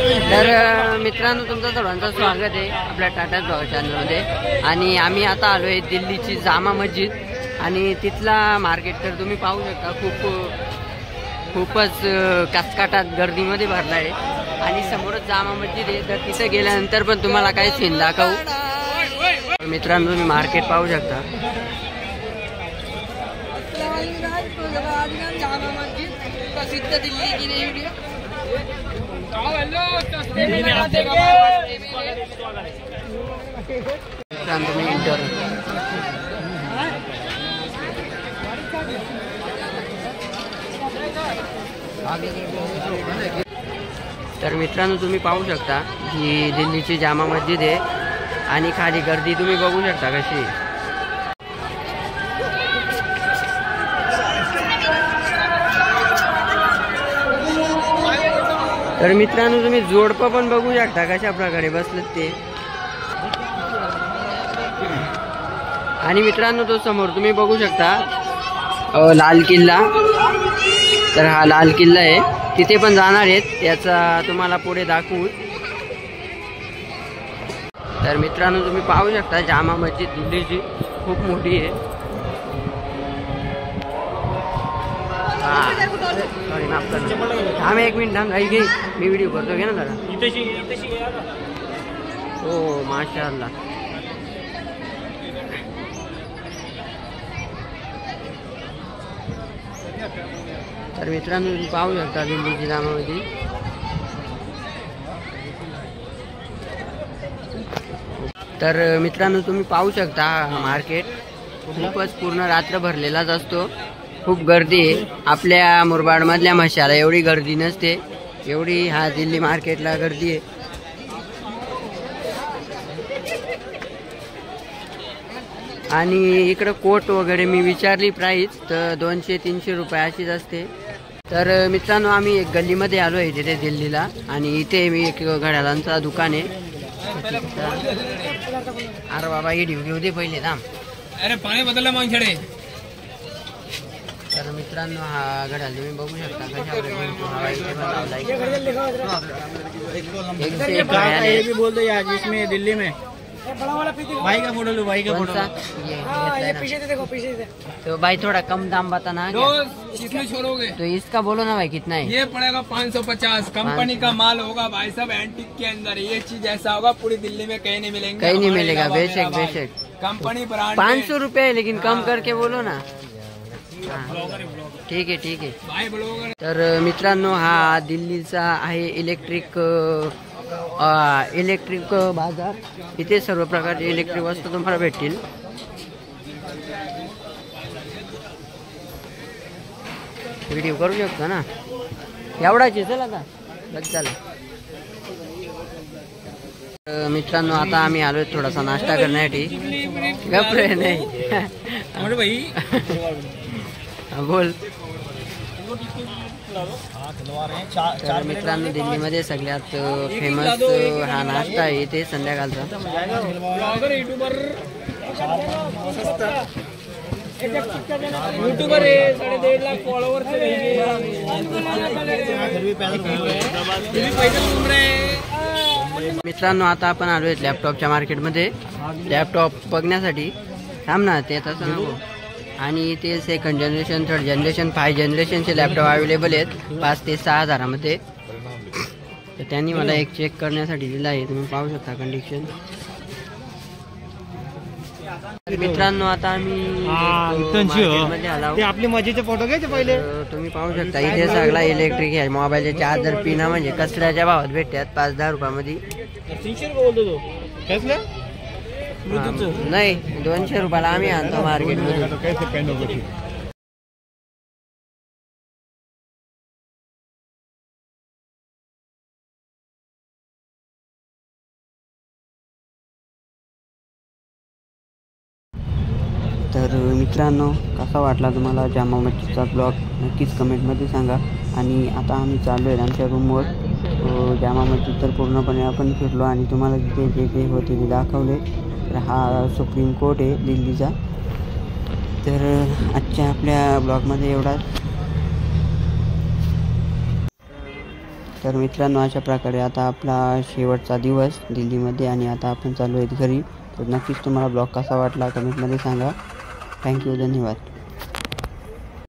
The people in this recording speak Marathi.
तर मित्रांनो तुमचं सर्वांचं स्वागत आहे आपल्या टाटा ब्लॉग चॅनलमध्ये। आणि आम्ही आता आलो आहे दिल्लीची जामा मस्जिद आणि तिथला मार्केट तर तुम्ही पाहू शकता खूपच काचकाटात गर्दीमध्ये भरला आहे। आणि समोरच जामा मस्जिद आहे, तर तिथे गेल्यानंतर पण तुम्हाला काही सीन दाखवू। मित्रांनो तुम्ही मार्केट पाहू शकता। जामा मस्जिद प्रसिद्ध दिल्ली की नहीं वीडियो तर मित्रांनो तुम्ही पाहू शकता ही दिल्लीची जामा मस्जिद आहे आणि खाली गर्दी तुम्ही बघू शकता कशी। तर मित्रांनो तुम्ही जोडपं पण बघू शकता कशा प्रकारे बसलेत ते। आणि मित्रांनो तो समोर तुम्ही बघू शकता लाल किल्ला, तर हा लाल किल्ला आहे, तिथे पण जाणार आहेत, त्याचा तुम्हाला पुढे दाखवू। तर मित्रांनो तुम्ही पाहू शकता जामा मस्जिद दिल्लीची खूप मोठी आहे। सॉरी माफ करना, थांब एक मिनिट थांब, घे मी व्हिडिओ करतो, घे ना जरा। हो माशाअल्लाह। तर मित्रांनो तुम्ही पाहू शकता दिल्लीची जामा मस्जिद। तर मित्रांनो तुम्ही पाहू शकता मार्केट खूपच पूर्ण रात्र भरलेलाच असतो, खूप गर्दी आहे। आपल्या मुरबाड मधल्या मशाला एवढी गर्दी नसते, एवढी हा दिल्ली मार्केटला गर्दी आहे। आणि इकडं कोट वगैरे मी विचारली प्राइस तर 200-300 रुपये अशीच असते। तर मित्रांनो आम्ही एक गल्लीमध्ये आलो आहे तिथे दिल्लीला, आणि इथे मी एक घड्याळांचा दुकान आहे। अरे बाबा हे घेऊ दे पहिले थांब, अरे पाणी बदलला मग छडे। तर मित्रांनो हा घड्याळ तुम्ही बघू शकता कशा जिसमें दिल्ली में भाई का फोटो लो, भाई का फोटो। ये पीछे से देखो, पीछे से। तो भाई थोड़ा कम दाम बताना कितने छोड़ोगे? तो इसका बोलो ना भाई कितना है? ये पड़ेगा 550, कंपनी का माल होगा भाई साहब, एंटीक के अंदर। ये चीज ऐसा होगा पूरी दिल्ली में कहीं नहीं मिलेंगे, कहीं नहीं मिलेगा। बेशक बेशक कंपनी ब्रांड 500 रुपये, लेकिन कम करके बोलो ना। ठीक आहे ठीक आहे भाई ब्लॉगर। तर मित्रांनो हा दिल्लीचा आहे इलेक्ट्रिक बाजार, इथे सर्व प्रकारचे इलेक्ट्रिक वस्तू तुम्हाला भेटतील। व्हिडिओ करू शकता ना, एवढाच चल आता बस झालं। मित्रांनो आता आम्ही आलोय थोडासा नाश्ता करण्यासाठी। गप्रे नाही भाई बोल। तर मित्रांनो दिल्लीमध्ये सगळ्यात फेमस हा नाश्ता आहे ते संध्याकाळचा। यूट्यूबर है, 1.5 लाख फॉलोवर्स मित्रांनो आता आपण आलोय लॅपटॉपच्या मार्केटमध्ये लॅपटॉप बघण्यासाठी। थांब ना ते तसं नको। आणि ते सेकंड जनरेशन, थर्ड जनरेशन, 5 जनरेशनचे लॅपटॉप अवेलेबल आहेत 5 ते 6 हजारामध्ये। तर त्यांनी मला एक चेक करण्यासाठी दिला आहे, तुम्ही पाहू शकता कंडिशन। मित्रांनो आता आम्ही मार्केटमध्ये आलो, आपली मजेचे फोटो घ्यायचे पहिले। तुम्ही पाहू शकता इथे सगळा इलेक्ट्रिक आहे, मोबाईलचे चार्जर पिना म्हणजे कचऱ्याच्या भावात भेटतात 5-10 रुपयामध्ये। नाही 200 रुपयाला आम्ही आणतो मार्केटमध्ये। तर मित्रांनो कसा वाटला तुम्हाला जामा मस्जिदचा ब्लॉग नक्कीच कमेंटमध्ये सांगा। आणि आता आम्ही चाललो आहे आमच्या रूमवर। जामा मस्जिद तर पूर्णपणे आपण फिरलो आणि तुम्हाला तिथे जे जे होते ते दाखवले। तर हा सुप्रीम कोर्ट आहे दिल्लीचा। तर आजच्या आपल्या ब्लॉगमध्ये एवढाच। तर मित्रांनो, अशा प्रकारे आता आपला शेवटचा दिवस दिल्लीमध्ये आणि आता आपण चालू आहेत घरी. तर नक्कीच तुम्हाला ब्लॉग कसा वाटला कमेंटमध्ये सांगा. थँक्यू, धन्यवाद.